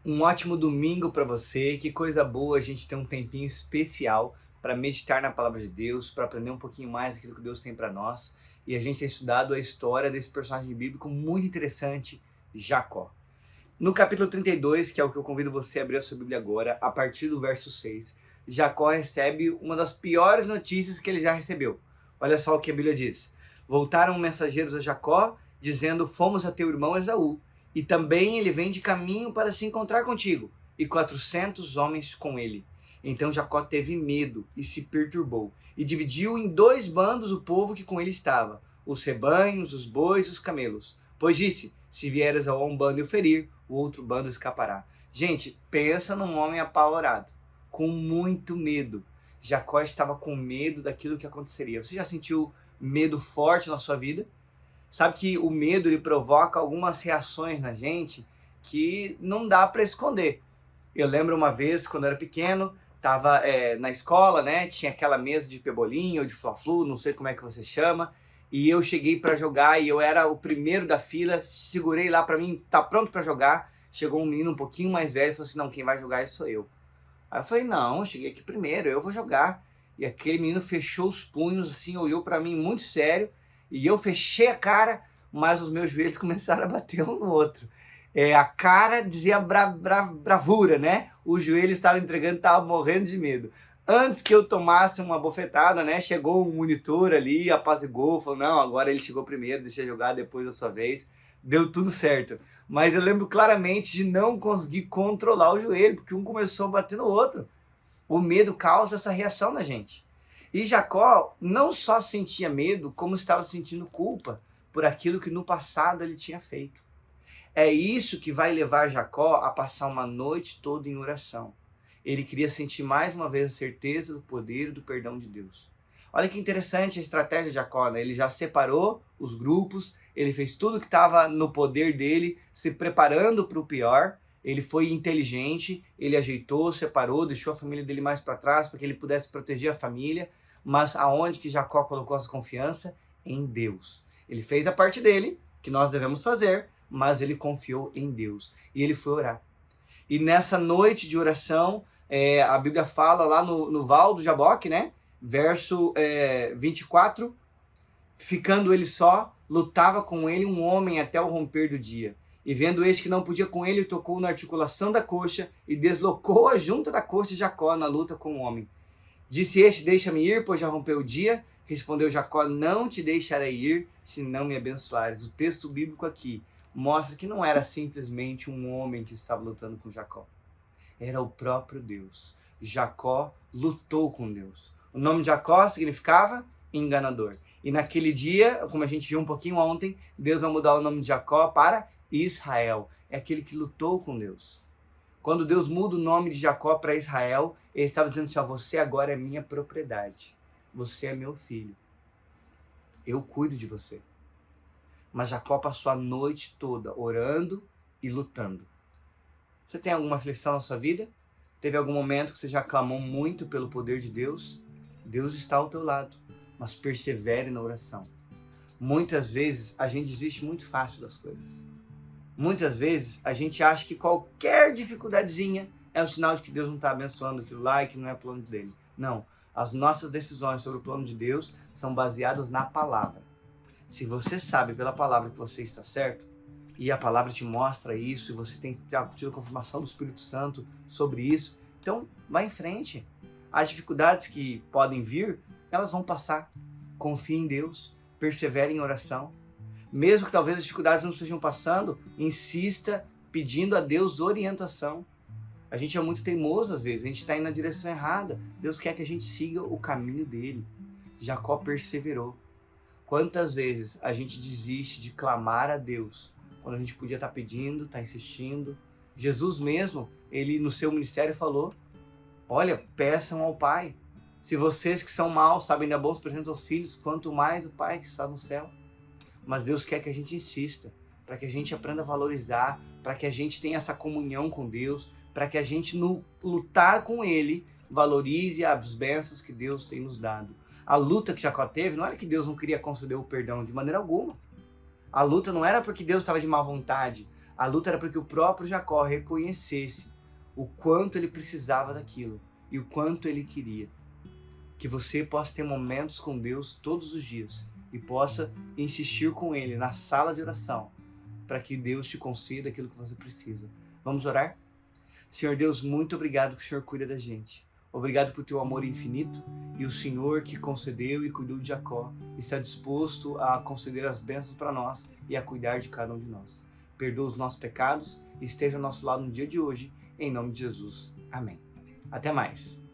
Um ótimo domingo para você. Que coisa boa a gente ter um tempinho especial para meditar na palavra de Deus, para aprender um pouquinho mais daquilo que Deus tem para nós. E a gente tem estudado a história desse personagem bíblico muito interessante, Jacó. No capítulo 32, que é o que eu convido você a abrir a sua Bíblia agora, a partir do verso 6, Jacó recebe uma das piores notícias que ele já recebeu. Olha só o que a Bíblia diz. Voltaram mensageiros a Jacó, dizendo: fomos a teu irmão Esaú, e também ele vem de caminho para se encontrar contigo, e 400 homens com ele. Então Jacó teve medo e se perturbou, e dividiu em dois bandos o povo que com ele estava, os rebanhos, os bois e os camelos. Pois disse: se vieres a um bando e o ferir, o outro bando escapará. Gente, pensa num homem apavorado, com muito medo. Jacó estava com medo daquilo que aconteceria. Você já sentiu medo forte na sua vida? Sabe que o medo ele provoca algumas reações na gente que não dá para esconder. Eu lembro uma vez, quando eu era pequeno, estava na escola, né? Tinha aquela mesa de pebolim ou de fla-flu, não sei como é que você chama. E eu cheguei para jogar e eu era o primeiro da fila, segurei lá para mim, tá pronto para jogar. Chegou um menino um pouquinho mais velho e falou assim: não, quem vai jogar sou eu. Aí eu falei: não, eu cheguei aqui primeiro, eu vou jogar. E aquele menino fechou os punhos assim, olhou para mim muito sério. E eu fechei a cara, mas os meus joelhos começaram a bater um no outro. A cara dizia bravura, né? O joelho estava entregando, estava morrendo de medo. Antes que eu tomasse uma bofetada, né? Chegou um monitor ali, apaziguou, falou: não, agora ele chegou primeiro, deixa eu jogar depois da sua vez. Deu tudo certo. Mas eu lembro claramente de não conseguir controlar o joelho, porque um começou a bater no outro. O medo causa essa reação na gente. E Jacó não só sentia medo, como estava sentindo culpa por aquilo que no passado ele tinha feito. É isso que vai levar Jacó a passar uma noite toda em oração. Ele queria sentir mais uma vez a certeza do poder e do perdão de Deus. Olha que interessante a estratégia de Jacó, né? Ele já separou os grupos, ele fez tudo que estava no poder dele, se preparando para o pior. Ele foi inteligente, ele ajeitou, separou, deixou a família dele mais para trás para que ele pudesse proteger a família. Mas aonde que Jacó colocou a sua confiança? Em Deus. Ele fez a parte dele, que nós devemos fazer, mas ele confiou em Deus. E ele foi orar. E nessa noite de oração, a Bíblia fala lá no Val do Jaboque, né? Verso 24, ficando ele só, lutava com ele um homem até o romper do dia. E vendo este que não podia com ele, tocou na articulação da coxa e deslocou a junta da coxa de Jacó na luta com o homem. Disse este: deixa-me ir, pois já rompeu o dia. Respondeu Jacó: não te deixarei ir, se não me abençoares. O texto bíblico aqui mostra que não era simplesmente um homem que estava lutando com Jacó. Era o próprio Deus. Jacó lutou com Deus. O nome de Jacó significava enganador. E naquele dia, como a gente viu um pouquinho ontem, Deus vai mudar o nome de Jacó para Israel. É aquele que lutou com Deus. Quando Deus muda o nome de Jacó para Israel, ele estava dizendo assim: ó, você agora é minha propriedade. Você é meu filho. Eu cuido de você. Mas Jacó passou a noite toda orando e lutando. Você tem alguma aflição na sua vida? Teve algum momento que você já clamou muito pelo poder de Deus? Deus está ao teu lado, mas persevere na oração. Muitas vezes a gente desiste muito fácil das coisas. Muitas vezes a gente acha que qualquer dificuldadezinha é um sinal de que Deus não está abençoando aquilo lá e que não é plano dele. Não, as nossas decisões sobre o plano de Deus são baseadas na palavra. Se você sabe pela palavra que você está certo, e a palavra te mostra isso, e você tem tido a confirmação do Espírito Santo sobre isso, então vai em frente. As dificuldades que podem vir, elas vão passar. Confie em Deus, persevere em oração. Mesmo que talvez as dificuldades não estejam passando, insista pedindo a Deus orientação. A gente é muito teimoso às vezes, a gente está indo na direção errada. Deus quer que a gente siga o caminho dele. Jacó perseverou. Quantas vezes a gente desiste de clamar a Deus, quando a gente podia estar pedindo, estar insistindo? Jesus mesmo, ele no seu ministério falou: olha, peçam ao Pai. Se vocês que são maus sabem dar bons presentes aos filhos, quanto mais o Pai que está no céu. Mas Deus quer que a gente insista, para que a gente aprenda a valorizar, para que a gente tenha essa comunhão com Deus, para que a gente, no lutar com Ele, valorize as bênçãos que Deus tem nos dado. A luta que Jacó teve não era que Deus não queria conceder o perdão de maneira alguma. A luta não era porque Deus estava de má vontade. A luta era para que o próprio Jacó reconhecesse o quanto ele precisava daquilo e o quanto ele queria. Que você possa ter momentos com Deus todos os dias e possa insistir com Ele na sala de oração para que Deus te conceda aquilo que você precisa. Vamos orar? Senhor Deus, muito obrigado que o Senhor cuida da gente. Obrigado por teu amor infinito e o Senhor que concedeu e cuidou de Jacó está disposto a conceder as bênçãos para nós e a cuidar de cada um de nós. Perdoa os nossos pecados e esteja ao nosso lado no dia de hoje, em nome de Jesus. Amém. Até mais.